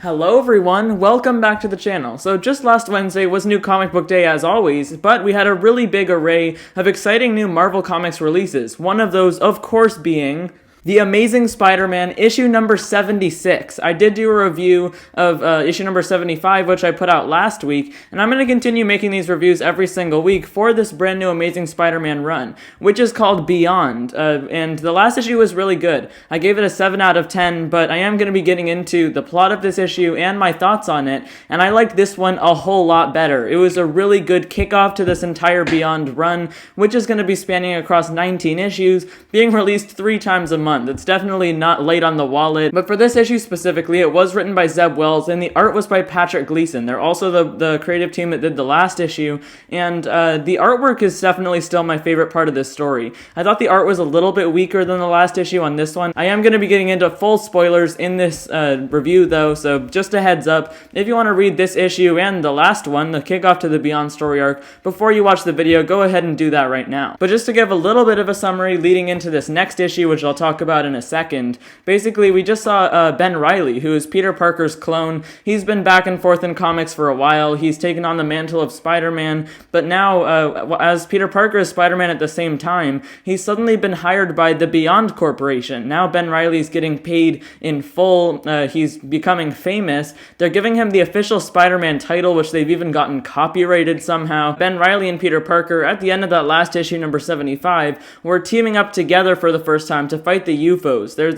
Hello everyone, welcome back to the channel. So just last Wednesday was New Comic Book Day as always, but we had a really big array of exciting new Marvel Comics releases. One of those, of course, being The Amazing Spider-Man issue number 76. I did do a review of issue number 75, which I put out last week, and I'm going to continue making these reviews every single week for this brand new Amazing Spider-Man run, which is called Beyond, and the last issue was really good. I gave it a 7 out of 10, but I am going to be getting into the plot of this issue and my thoughts on it, and I liked this one a whole lot better. It was a really good kickoff to this entire Beyond run, which is going to be spanning across 19 issues, being released 3 times a month. It's definitely not late on the wallet, but for this issue specifically, it was written by Zeb Wells, and the art was by Patrick Gleason. They're also the creative team that did the last issue, and the artwork is definitely still my favorite part of this story. I thought the art was a little bit weaker than the last issue on this one. I am going to be getting into full spoilers in this review, though, so just a heads up, if you want to read this issue and the last one, the kickoff to the Beyond story arc, before you watch the video, go ahead and do that right now. But just to give a little bit of a summary leading into this next issue, which I'll talk about in a second. Basically, we just saw Ben Reilly, who is Peter Parker's clone. He's been back and forth in comics for a while. He's taken on the mantle of Spider-Man, but now, as Peter Parker is Spider-Man at the same time, he's suddenly been hired by the Beyond Corporation. Now Ben Reilly's getting paid in full. He's becoming famous. They're giving him the official Spider-Man title, which they've even gotten copyrighted somehow. Ben Reilly and Peter Parker, at the end of that last issue, number 75, were teaming up together for the first time to fight the UFOs. They're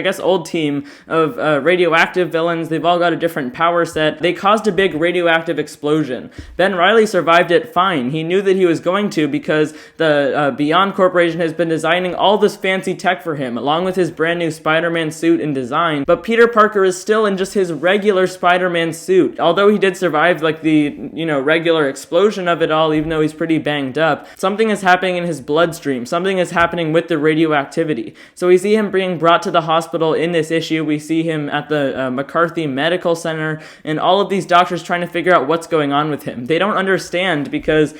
this old team of radioactive villains. They've all got a different power set. They caused a big radioactive explosion. Ben Reilly survived it fine. He knew that he was going to because the Beyond Corporation has been designing all this fancy tech for him, along with his brand new Spider-Man suit and design. But Peter Parker is still in just his regular Spider-Man suit. Although he did survive like the, regular explosion of it all, even though he's pretty banged up, something is happening in his bloodstream. Something is happening with the radioactivity. So we see him being brought to the hospital in this issue. We see him at the McCarthy Medical Center, and all of these doctors trying to figure out what's going on with him. They don't understand because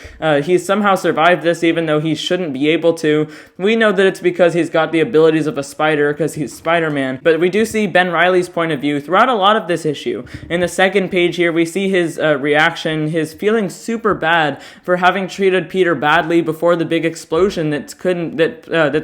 he's somehow survived this even though he shouldn't be able to. We know that it's because he's got the abilities of a spider because he's Spider-Man, but we do see Ben Reilly's point of view throughout a lot of this issue. In the second page here, we see his reaction, his feeling super bad for having treated Peter badly before the big explosion that's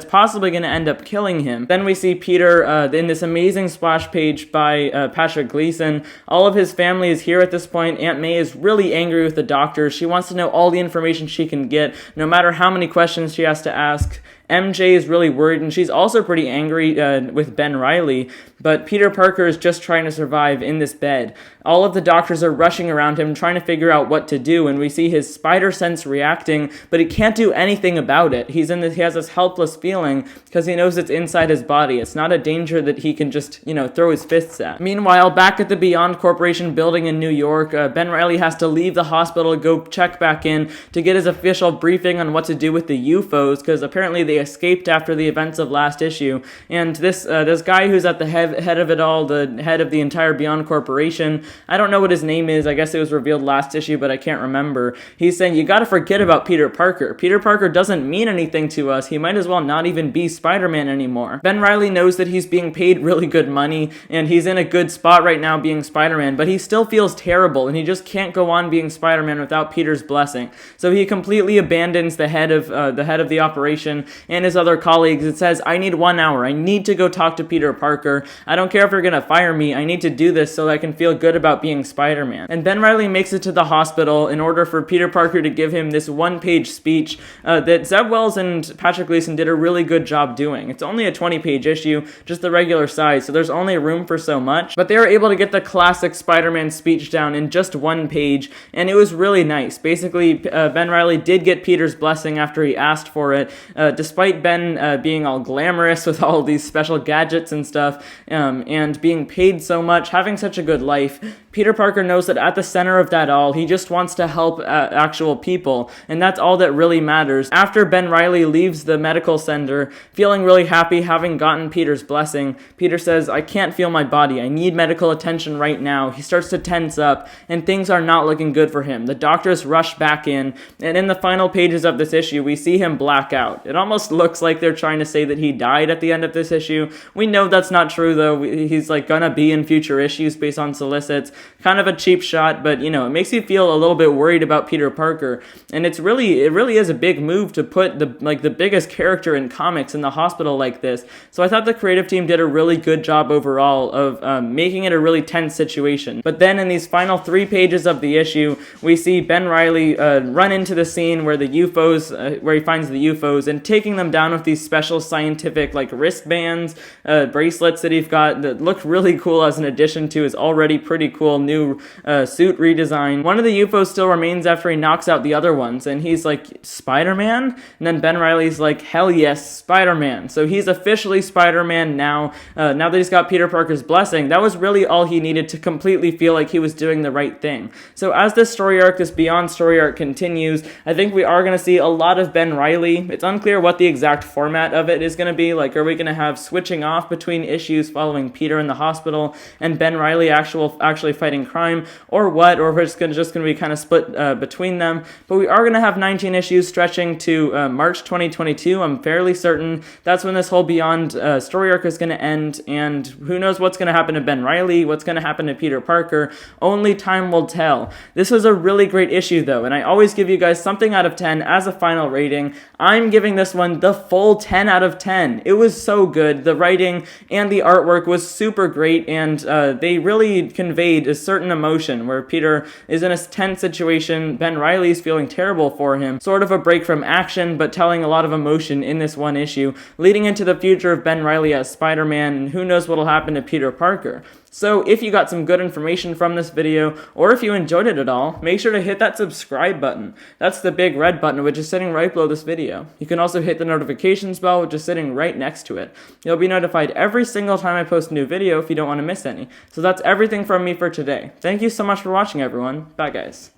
possibly going to end up killing him. Then we see Peter in this amazing splash page by Patrick Gleason. All of his family is here at this point. Aunt May is really angry with the doctor. She wants to know all the information she can get, no matter how many questions she has to ask. MJ is really worried, and she's also pretty angry with Ben Reilly, but Peter Parker is just trying to survive in this bed. All of the doctors are rushing around him, trying to figure out what to do, and we see his spider sense reacting, but he can't do anything about it. He has this helpless feeling because he knows it's inside his body. It's not a danger that he can just, throw his fists at. Meanwhile, back at the Beyond Corporation building in New York, Ben Reilly has to leave the hospital, go check back in to get his official briefing on what to do with the UFOs, because apparently they escaped after the events of last issue, and this guy who's at the head of it all, the head of the entire Beyond Corporation, I don't know what his name is. I guess it was revealed last issue, but I can't remember. He's saying, you gotta forget about Peter Parker. Peter Parker doesn't mean anything to us. He might as well not even be Spider-Man anymore. Ben Reilly knows that he's being paid really good money, and he's in a good spot right now being Spider-Man, but he still feels terrible, and he just can't go on being Spider-Man without Peter's blessing. So he completely abandons the head of the operation and his other colleagues. It says, I need 1 hour. I need to go talk to Peter Parker. I don't care if you're gonna fire me. I need to do this so that I can feel good about being Spider-Man. And Ben Reilly makes it to the hospital in order for Peter Parker to give him this one-page speech that Zeb Wells and Patrick Gleason did a really good job doing. It's only a 20-page issue, just the regular size, so there's only room for so much, but they were able to get the classic Spider-Man speech down in just 1 page, and it was really nice. Basically, Ben Reilly did get Peter's blessing after he asked for it, despite Ben being all glamorous with all these special gadgets and stuff, and being paid so much, having such a good life. Peter Parker knows that at the center of that all, he just wants to help actual people, and that's all that really matters. After Ben Reilly leaves the medical center, feeling really happy having gotten Peter's blessing, Peter says, I can't feel my body. I need medical attention right now. He starts to tense up, and things are not looking good for him. The doctors rush back in, and in the final pages of this issue, we see him black out. It almost almost looks like they're trying to say that he died at the end of this issue. We know that's not true, though. He's like gonna be in future issues based on solicits. Kind of a cheap shot, but you know, it makes you feel a little bit worried about Peter Parker. And it really is a big move to put the biggest character in comics in the hospital like this. So I thought the creative team did a really good job overall of making it a really tense situation. But then in these final 3 pages of the issue, we see Ben Reilly run into the scene where the UFOs, where he finds the UFOs, and taking them down with these special scientific like wristbands, bracelets that he's got that look really cool as an addition to his already pretty cool new suit redesign. One of the UFOs still remains after he knocks out the other ones, and he's like, Spider-Man? And then Ben Reilly's like, hell yes, Spider-Man. So he's officially Spider-Man now. Now that he's got Peter Parker's blessing, that was really all he needed to completely feel like he was doing the right thing. So as this story arc, this Beyond story arc continues, I think we are going to see a lot of Ben Reilly. It's unclear what the exact format of it is going to be. Like, are we going to have switching off between issues following Peter in the hospital and Ben Reilly actually fighting crime, or what? Or if it's just going to be kind of split between them. But we are going to have 19 issues stretching to March 2022. I'm fairly certain that's when this whole Beyond story arc is going to end, and who knows what's going to happen to Ben Reilly, what's going to happen to Peter Parker. Only time will tell. This was a really great issue, though, and I always give you guys something out of 10 as a final rating. I'm giving this one the full 10 out of 10. It was so good. The writing and the artwork was super great, and they really conveyed a certain emotion where Peter is in a tense situation, Ben Reilly's feeling terrible for him, sort of a break from action, but telling a lot of emotion in this one issue, leading into the future of Ben Reilly as Spider-Man, and who knows what'll happen to Peter Parker. So if you got some good information from this video, or if you enjoyed it at all, make sure to hit that subscribe button. That's the big red button, which is sitting right below this video. You can also hit the notifications bell, which is sitting right next to it. You'll be notified every single time I post a new video if you don't want to miss any. So that's everything from me for today. Thank you so much for watching, everyone. Bye, guys.